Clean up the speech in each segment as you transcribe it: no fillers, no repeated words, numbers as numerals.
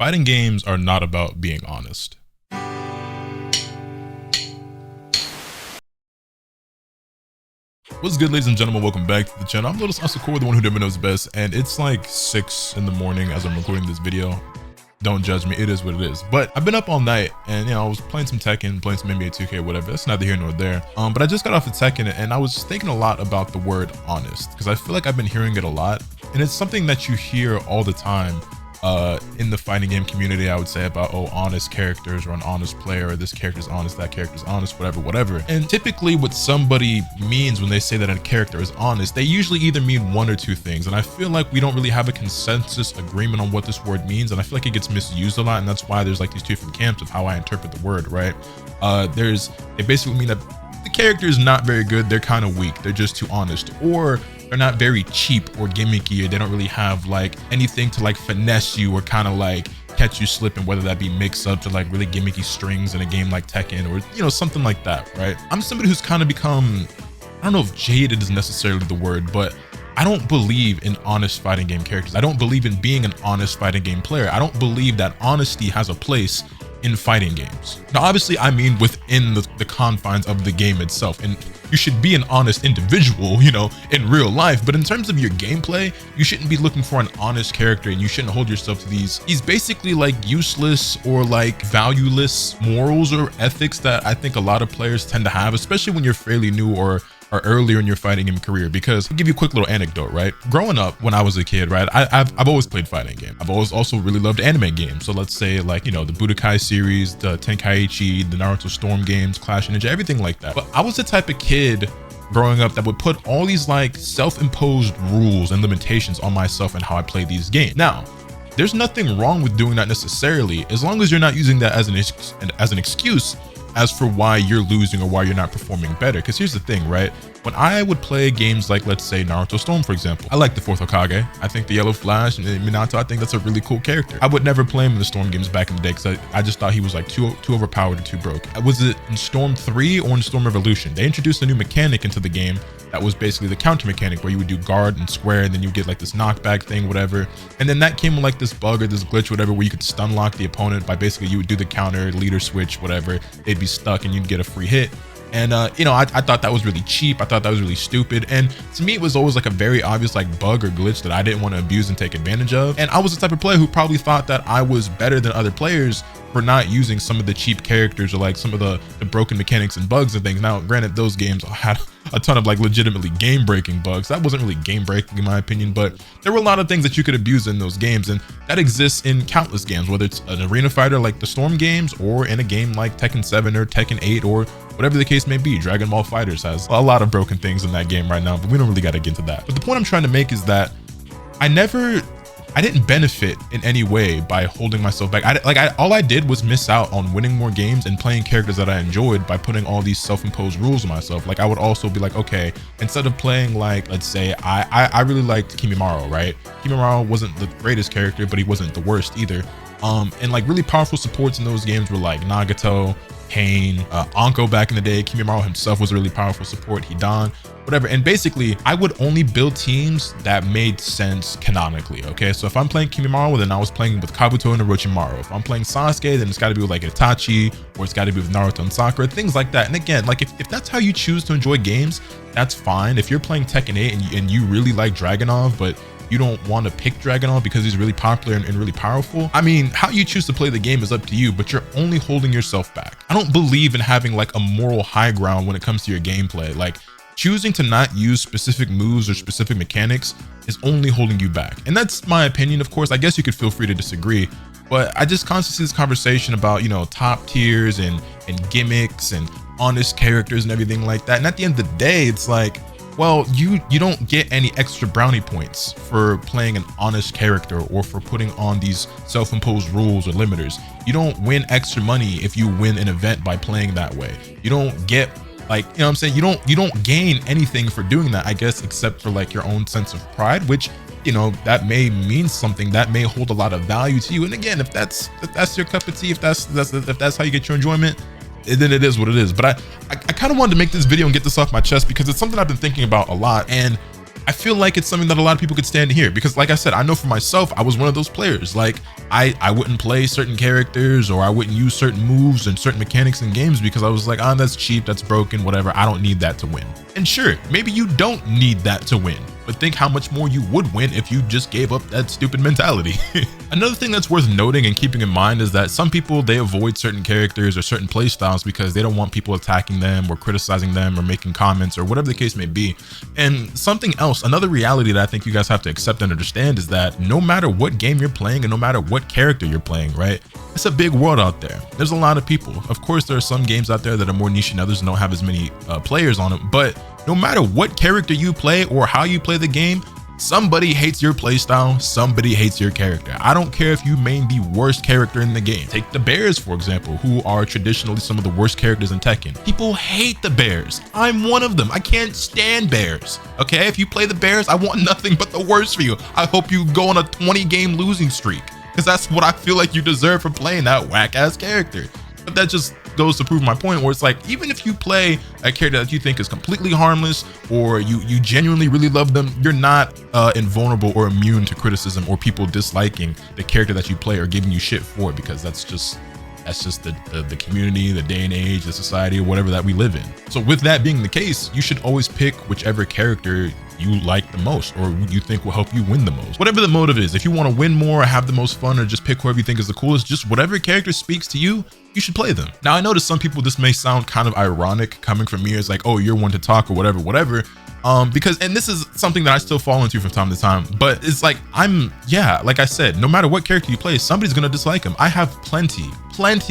Fighting games are not about being honest. What's good, ladies and gentlemen? Welcome back to the channel. I'm LotusAsakura, the one who never knows best, and it's like 6 in the morning as I'm recording this video. Don't judge me, it is what it is. But I've been up all night and I was playing some Tekken, playing some NBA 2K, whatever. That's neither here nor there. But I just got off of Tekken and I was thinking a lot about the word honest, because I feel like I've been hearing it a lot. And it's something that you hear all the time in the fighting game community, I would say, about, oh, honest characters or an honest player, or this character's honest, that character's honest, whatever. And typically what somebody means when they say that a character is honest, they usually either mean one or two things. And I feel like we don't really have a consensus agreement on what this word means. And I feel like it gets misused a lot. And that's why there's like these two different camps of how I interpret the word, right? They basically mean that the character is not very good, they're kind of weak, they're just too honest, or they're not very cheap or gimmicky, or they don't really have like anything to like finesse you or kind of like catch you slipping, whether that be mix-ups or like really gimmicky strings in a game like Tekken, or you know, something like that, right? I'm somebody who's kind of become, I don't know if jaded is necessarily the word, but I don't believe in honest fighting game characters. I don't believe in being an honest fighting game player. I don't believe that honesty has a place in fighting games. Now, obviously, I mean within the confines of the game itself, and you should be an honest individual, you know, in real life. But in terms of your gameplay, you shouldn't be looking for an honest character, and you shouldn't hold yourself to these basically like useless or like valueless morals or ethics that I think a lot of players tend to have, especially when you're fairly new or earlier in your fighting game career. Because I'll give you a quick little anecdote, right? Growing up when I was a kid, right, I've always played fighting game. I've always also really loved anime games. So let's say like, you know, the Budokai series, the Tenkaichi, the Naruto Storm games, Clash of Ninja, everything like that. But I was the type of kid growing up that would put all these like self-imposed rules and limitations on myself and how I play these games. Now, there's nothing wrong with doing that necessarily, as long as you're not using that as an excuse as for why you're losing or why you're not performing better. Because here's the thing, right? When I would play games like, let's say, Naruto Storm, for example, I like the 4th Hokage. I think the Yellow Flash and Minato, I think that's a really cool character. I would never play him in the Storm games back in the day because I just thought he was like too overpowered and too broke. Was it in Storm 3 or in Storm Revolution? They introduced a new mechanic into the game that was basically the counter mechanic, where you would do guard and square, and then you get like this knockback thing, whatever. And then that came with like this bug or this glitch, whatever, where you could stun lock the opponent by basically you would do the counter, leader switch, whatever. They'd be stuck and you'd get a free hit. And you know, I thought that was really cheap. I thought that was really stupid. And to me, it was always like a very obvious like bug or glitch that I didn't want to abuse and take advantage of. And I was the type of player who probably thought that I was better than other players for not using some of the cheap characters or like some of the broken mechanics and bugs and things. Now, granted, those games had a ton of like legitimately game breaking bugs. That wasn't really game breaking in my opinion, but there were a lot of things that you could abuse in those games, and that exists in countless games, whether it's an arena fighter like the Storm games or in a game like Tekken 7 or Tekken 8 or whatever the case may be. Dragon Ball FighterZ has a lot of broken things in that game right now, but we don't really got to get into that. But the point I'm trying to make is that I didn't benefit in any way by holding myself back. All I did was miss out on winning more games and playing characters that I enjoyed by putting all these self-imposed rules on myself. Like I would also be like, okay, instead of playing like, let's say I really liked Kimimaro, right? Kimimaro wasn't the greatest character, but he wasn't the worst either. And like really powerful supports in those games were like Nagato, Pain, Anko back in the day. Kimimaro himself was a really powerful support, Hidan, whatever. And basically, I would only build teams that made sense canonically, okay? So if I'm playing Kimimaro, then I was playing with Kabuto and Orochimaru. If I'm playing Sasuke, then it's got to be with like Itachi, or it's got to be with Naruto and Sakura, things like that. And again, like if that's how you choose to enjoy games, that's fine. If you're playing Tekken 8 and you really like Dragunov, but you don't want to pick Dragunov because he's really popular and really powerful, I mean, how you choose to play the game is up to you, but you're only holding yourself back. I don't believe in having like a moral high ground when it comes to your gameplay. Like choosing to not use specific moves or specific mechanics is only holding you back. And that's my opinion. Of course, I guess you could feel free to disagree, but I just constantly see this conversation about, you know, top tiers and gimmicks and honest characters and everything like that. And at the end of the day, it's like, well, you don't get any extra brownie points for playing an honest character or for putting on these self-imposed rules or limiters. You don't win extra money if you win an event by playing that way. You don't get like, you know what I'm saying? You don't gain anything for doing that, I guess, except for like your own sense of pride, which, you know, that may mean something, that may hold a lot of value to you. And again, if that's your cup of tea, if that's how you get your enjoyment, then it is what it is. But I kind of wanted to make this video and get this off my chest because it's something I've been thinking about a lot. And I feel like it's something that a lot of people could stand to hear, because like I said, I know for myself, I was one of those players. Like I wouldn't play certain characters, or I wouldn't use certain moves and certain mechanics in games because I was like, oh, that's cheap, that's broken, whatever. I don't need that to win. And sure, maybe you don't need that to win, but think how much more you would win if you just gave up that stupid mentality. Another thing that's worth noting and keeping in mind is that some people, they avoid certain characters or certain play styles because they don't want people attacking them or criticizing them or making comments or whatever the case may be. And something else, another reality that I think you guys have to accept and understand is that no matter what game you're playing and no matter what character you're playing, right? It's a big world out there. There's a lot of people. Of course, there are some games out there that are more niche than others and don't have as many players on them, but no matter what character you play or how you play the game, somebody hates your playstyle, somebody hates your character. I don't care if you main the worst character in the game. Take the bears, for example, who are traditionally some of the worst characters in Tekken. People hate the bears. I'm one of them. I can't stand bears. Okay, if you play the bears, I want nothing but the worst for you. I hope you go on a 20-game losing streak, because that's what I feel like you deserve for playing that whack-ass character. But that just goes to prove my point, where it's like, even if you play a character that you think is completely harmless, or you genuinely really love them, you're not invulnerable or immune to criticism or people disliking the character that you play or giving you shit for, because that's just the community, the day and age, the society, or whatever that we live in. So with that being the case, you should always pick whichever character you like the most, or you think will help you win the most. Whatever the motive is, if you want to win more or have the most fun, or just pick whoever you think is the coolest, just whatever character speaks to you, you should play them. Now, I know to some people this may sound kind of ironic coming from me as like, oh, you're one to talk or whatever, because, and this is something that I still fall into from time to time, but it's like, like I said, no matter what character you play, somebody's gonna dislike him. I have plenty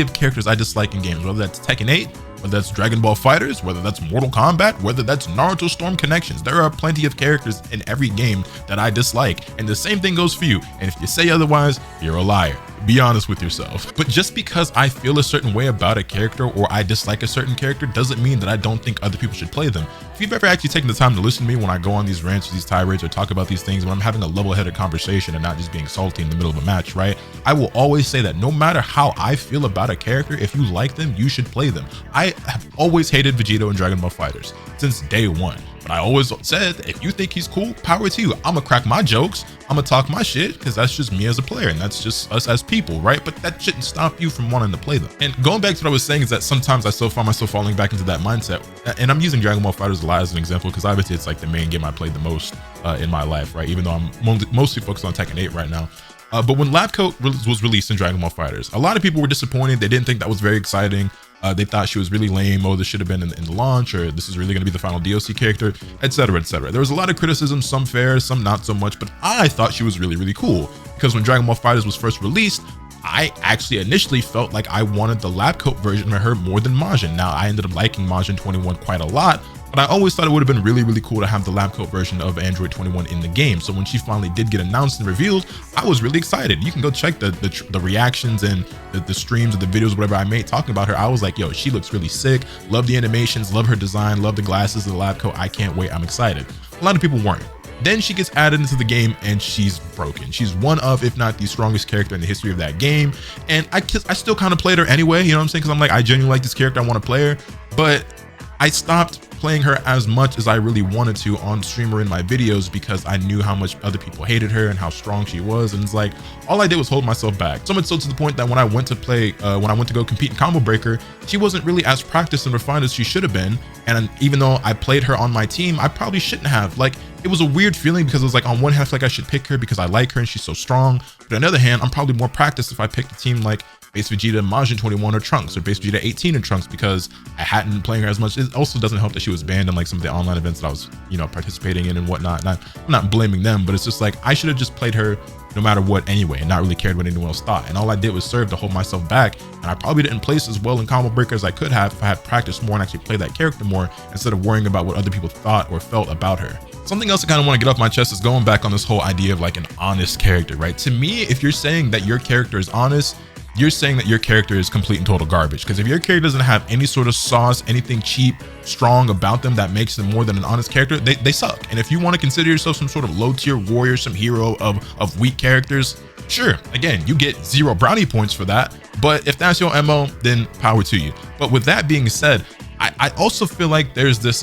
of characters I dislike in games, whether that's Tekken 8, whether that's Dragon Ball FighterZ, whether that's Mortal Kombat, whether that's Naruto Storm Connections. There are plenty of characters in every game that I dislike, and the same thing goes for you. And if you say otherwise, you're a liar. Be honest with yourself. But just because I feel a certain way about a character or I dislike a certain character doesn't mean that I don't think other people should play them. If you've ever actually taken the time to listen to me when I go on these rants or these tirades or talk about these things, when I'm having a level-headed conversation and not just being salty in the middle of a match, right? I will always say that no matter how I feel about a character, if you like them, you should play them. I have always hated Vegito in Dragon Ball FighterZ since day one. But I always said, if you think he's cool, power to you. I'm gonna crack my jokes, I'm gonna talk my shit, because that's just me as a player and that's just us as people, right? But that shouldn't stop you from wanting to play them. And going back to what I was saying is that sometimes I still find myself falling back into that mindset. And I'm using Dragon Ball FighterZ a lot as an example, because obviously it's like the main game I played the most in my life, right? Even though I'm mostly focused on Tekken 8 right now. But when Lab Coat was released in Dragon Ball FighterZ, a lot of people were disappointed. They didn't think that was very exciting. They thought she was really lame. Oh, this should have been in the launch, or this is really going to be the final DLC character, etc., etc. There was a lot of criticism, some fair, some not so much, but I thought she was really, really cool, because when Dragon Ball FighterZ was first released, I actually initially felt like I wanted the lab coat version of her more than Majin. Now, I ended up liking Majin 21 quite a lot, but I always thought it would have been really, really cool to have the lab coat version of Android 21 in the game. So when she finally did get announced and revealed, I was really excited. You can go check the reactions and the streams of the videos, whatever I made talking about her. I was like, yo, she looks really sick. Love the animations, love her design, love the glasses, the lab coat. I can't wait, I'm excited. A lot of people weren't. Then she gets added into the game and she's broken. She's one of, if not the strongest character in the history of that game. And I still kind of played her anyway, you know what I'm saying? Because I'm like, I genuinely like this character, I want to play her. But I stopped playing her as much as I really wanted to on stream or in my videos, because I knew how much other people hated her and how strong she was. And it's like, all I did was hold myself back. So much so to the point that when I went to play, when I went to go compete in Combo Breaker, she wasn't really as practiced and refined as she should have been. And even though I played her on my team, I probably shouldn't have. Like, it was a weird feeling, because it was like, on one hand, I feel like I should pick her because I like her and she's so strong. But on the other hand, I'm probably more practiced if I picked a team like Base Vegeta Majin 21 or Trunks, or Base Vegeta 18 and Trunks, because I hadn't been playing her as much. It also doesn't help that she was banned in like some of the online events that I was, you know, participating in and whatnot. And I'm not blaming them, but it's just like, I should have just played her no matter what anyway, and not really cared what anyone else thought. And all I did was serve to hold myself back. And I probably didn't place as well in Combo Breaker as I could have if I had practiced more and actually played that character more, instead of worrying about what other people thought or felt about her. Something else I kind of want to get off my chest is going back on this whole idea of like an honest character, right? To me, if you're saying that your character is honest, you're saying that your character is complete and total garbage. Because if your character doesn't have any sort of sauce, anything cheap, strong about them that makes them more than an honest character, they suck. And if you want to consider yourself some sort of low tier warrior, some hero of weak characters, sure, again, you get 0 brownie points for that. But if that's your MO, then power to you. But with that being said, I also feel like there's this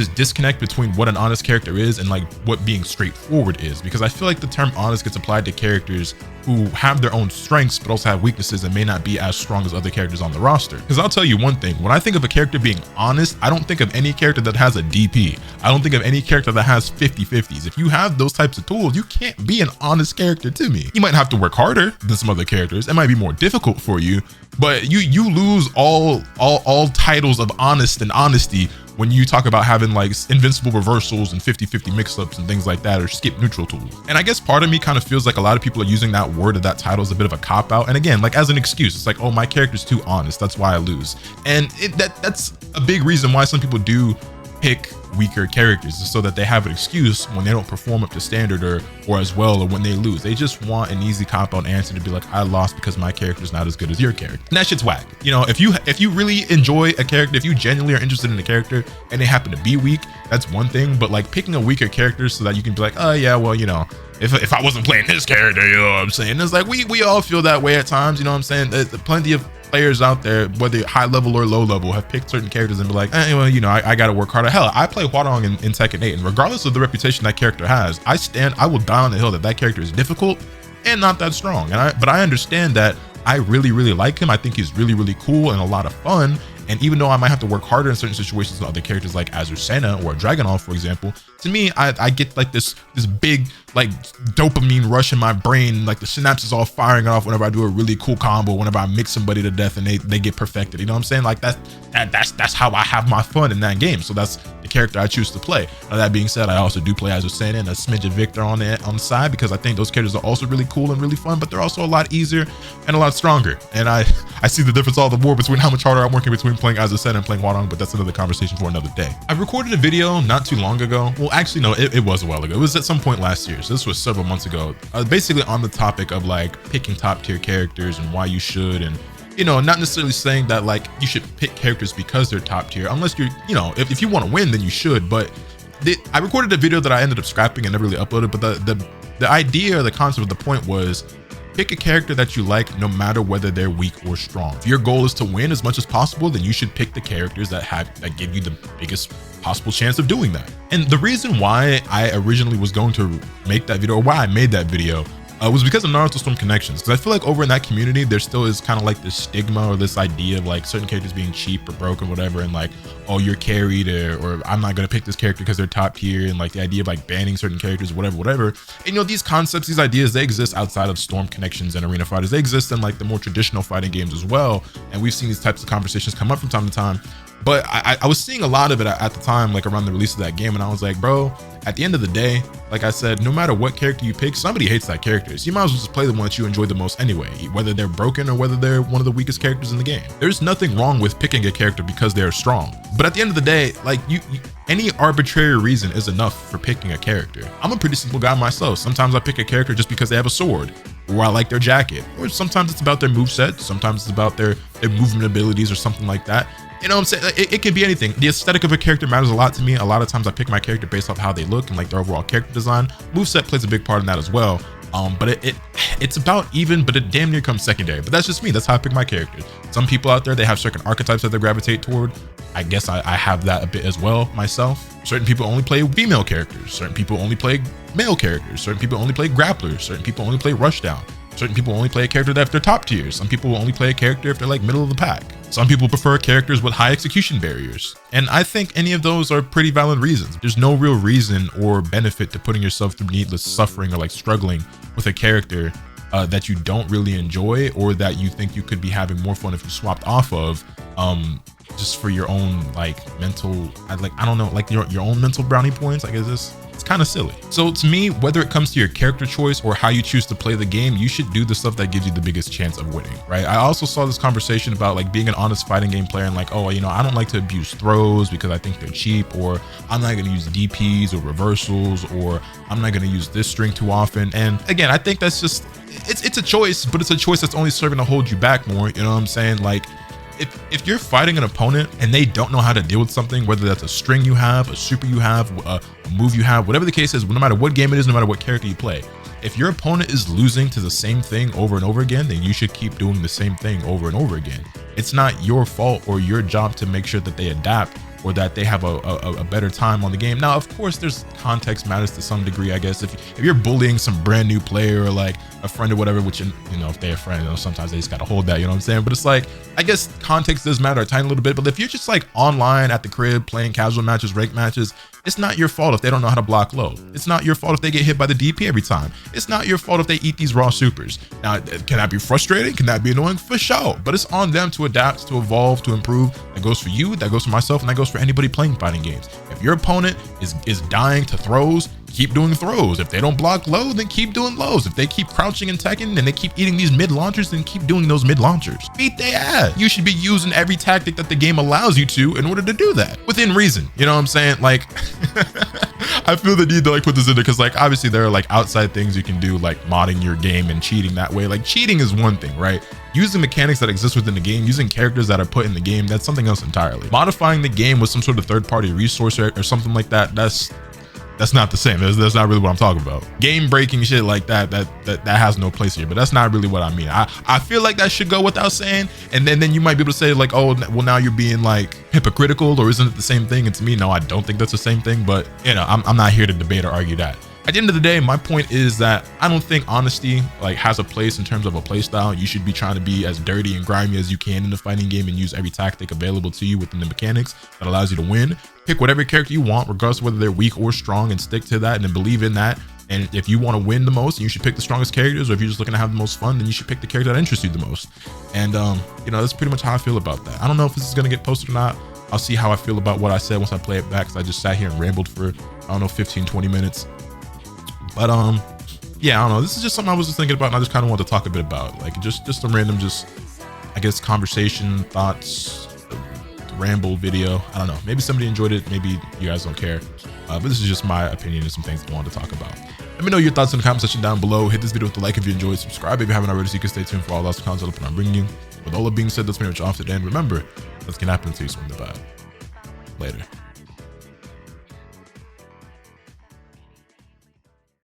disconnect between what an honest character is and like what being straightforward is, because I feel like the term honest gets applied to characters who have their own strengths but also have weaknesses and may not be as strong as other characters on the roster. Because I'll tell you one thing, when I think of a character being honest, I don't think of any character that has a DP. I don't think of any character that has 50/50s. If you have those types of tools, you can't be an honest character to me. You might have to work harder than some other characters. It might be more difficult for you, but you lose all titles of honest and honesty when you talk about having like invincible reversals and 50/50 mix-ups and things like that, or skip neutral tools. And I guess part of me kind of feels like a lot of people are using that word or that title as a bit of a cop-out. And again, like as an excuse, it's like, oh, my character's too honest, that's why I lose. And that's a big reason why some people do pick weaker characters, so that they have an excuse when they don't perform up to standard or as well, or when they lose. They just want an easy cop-out answer to be like, I lost because my character's not as good as your character. And that shit's whack. You know, if you really enjoy a character, if you genuinely are interested in a character and they happen to be weak, that's one thing. But like picking a weaker character so that you can be like, oh yeah, well, you know, if I wasn't playing this character, you know what I'm saying? It's like we all feel that way at times, you know what I'm saying? There's plenty of players out there, whether high level or low level, have picked certain characters and be like, well, you know, I gotta work harder. Hell, I play Hwarong in Tekken 8, and regardless of the reputation that character has, I will die on the hill that character is difficult and not that strong. But I understand that I really, really like him. I think he's really, really cool and a lot of fun. And even though I might have to work harder in certain situations than other characters like Azucena or Dragunov, for example, to me, I get like this big like dopamine rush in my brain, like the synapses all firing off whenever I do a really cool combo, whenever I mix somebody to death and they get perfected. You know what I'm saying? Like that's how I have my fun in that game. So that's the character I choose to play. Now, that being said, I also do play Azucena and a smidge of Victor on the side, because I think those characters are also really cool and really fun, but they're also a lot easier and a lot stronger. And I see the difference all the more between how much harder I'm working between playing Azucena and playing Hwarong, but that's another conversation for another day. I recorded a video not too long ago. Well, actually, no, it was a while ago. It was at some point last year. So this was several months ago, basically on the topic of like picking top tier characters and why you should, and you know, not necessarily saying that like you should pick characters because they're top tier, unless you're, you know, if you want to win, then you should. But I recorded a video that I ended up scrapping and never really uploaded, but the idea or the concept of the point was, pick a character that you like no matter whether they're weak or strong. If your goal is to win as much as possible, then you should pick the characters that give you the biggest possible chance of doing that. And the reason why I originally was going to make that video, or why I made that video, was because of Naruto Storm Connections. Because I feel like over in that community, there still is kind of like this stigma or this idea of like certain characters being cheap or broken, whatever, and like, oh, you're carried, or I'm not gonna pick this character because they're top tier, and like the idea of like banning certain characters, whatever. And you know, these concepts, these ideas, they exist outside of Storm Connections and Arena Fighters. They exist in like the more traditional fighting games as well. And we've seen these types of conversations come up from time to time. But I was seeing a lot of it at the time, like around the release of that game, and I was like, bro, at the end of the day, like I said, no matter what character you pick, somebody hates that character. So you might as well just play the one that you enjoy the most anyway, whether they're broken or whether they're one of the weakest characters in the game. There's nothing wrong with picking a character because they're strong. But at the end of the day, like any arbitrary reason is enough for picking a character. I'm a pretty simple guy myself. Sometimes I pick a character just because they have a sword, or I like their jacket, or sometimes it's about their moveset, sometimes it's about their movement abilities or something like that. You know what I'm saying? It can be anything. The aesthetic of a character matters a lot to me. A lot of times I pick my character based off how they look and like their overall character design. Moveset plays a big part in that as well. But it's about even, but it damn near comes secondary. But that's just me. That's how I pick my characters. Some people out there, they have certain archetypes that they gravitate toward. I guess I have that a bit as well myself. Certain people only play female characters. Certain people only play male characters. Certain people only play grapplers. Certain people only play rushdown. Certain people only play a character that if they're top tier. Some people will only play a character if they're like middle of the pack. Some people prefer characters with high execution barriers. And I think any of those are pretty valid reasons. There's no real reason or benefit to putting yourself through needless suffering or like struggling with a character that you don't really enjoy, or that you think you could be having more fun if you swapped off of, just for your own like mental, I don't know, like your own mental brownie points. Like, it's kind of silly. So to me, whether it comes to your character choice or how you choose to play the game, you should do the stuff that gives you the biggest chance of winning, right? I also saw this conversation about like being an honest fighting game player and like, oh, you know, I don't like to abuse throws because I think they're cheap, or I'm not going to use DPs or reversals, or I'm not going to use this string too often. And again, I think that's just, it's a choice, but it's a choice that's only serving to hold you back more. You know what I'm saying? Like, if you're fighting an opponent and they don't know how to deal with something, whether that's a string you have, a super you have, a move you have, whatever the case is, no matter what game it is, no matter what character you play, if your opponent is losing to the same thing over and over again, then you should keep doing the same thing over and over again. It's not your fault or your job to make sure that they adapt or that they have a better time on the game. Now, of course, there's context matters to some degree, I guess. If you're bullying some brand new player or like a friend or whatever, which, you know, if they're a friend, you know, sometimes they just gotta hold that, you know what I'm saying? But it's like, I guess context does matter a tiny little bit. But if you're just like online at the crib playing casual matches, rank matches, it's not your fault if they don't know how to block low. It's not your fault if they get hit by the DP every time. It's not your fault if they eat these raw supers. Now, can that be frustrating? Can that be annoying? For sure. But it's on them to adapt, to evolve, to improve. That goes for you, that goes for myself, and that goes for anybody playing fighting games. If your opponent is dying to throws, keep doing throws. If they don't block low, then keep doing lows. If they keep crouching in Tekken and they keep eating these mid launchers, then keep doing those mid launchers. Beat their ass. You should be using every tactic that the game allows you to in order to do that within reason. You know what I'm saying? Like, I feel the need to like put this in there because like obviously there are like outside things you can do, like modding your game and cheating that way. Like cheating is one thing, right? Using mechanics that exist within the game, using characters that are put in the game, that's something else entirely. Modifying the game with some sort of third-party resource or something like that, that's not the same. That's not really what I'm talking about. Game breaking shit like that has no place here, but that's not really what I mean. I feel like that should go without saying, and then you might be able to say like, oh, well now you're being like hypocritical, or isn't it the same thing? And to me, no, I don't think that's the same thing, but you know, I'm not here to debate or argue that. At the end of the day, my point is that I don't think honesty like has a place in terms of a play style. You should be trying to be as dirty and grimy as you can in the fighting game and use every tactic available to you within the mechanics that allows you to win. Pick whatever character you want, regardless of whether they're weak or strong, and stick to that and then believe in that. And if you want to win the most, you should pick the strongest characters, or if you're just looking to have the most fun, then you should pick the character that interests you the most. And you know, that's pretty much how I feel about that. I don't know if this is gonna get posted or not. I'll see how I feel about what I said once I play it back, because I just sat here and rambled for, I don't know, 15-20 minutes. But yeah, I don't know, this is just something I was just thinking about, and I just kind of wanted to talk a bit about, like just a random, just I guess conversation, thoughts, ramble video. I don't know, maybe somebody enjoyed it, maybe you guys don't care, but this is just my opinion and some things I wanted to talk about. Let me know your thoughts in the comment section down below. Hit this video with a like if you enjoyed, subscribe if you haven't already, so you can stay tuned for all lots of content I'm bringing you. With all that being said, that's pretty much off today, and remember, let's get happen to you swing the bat. Later.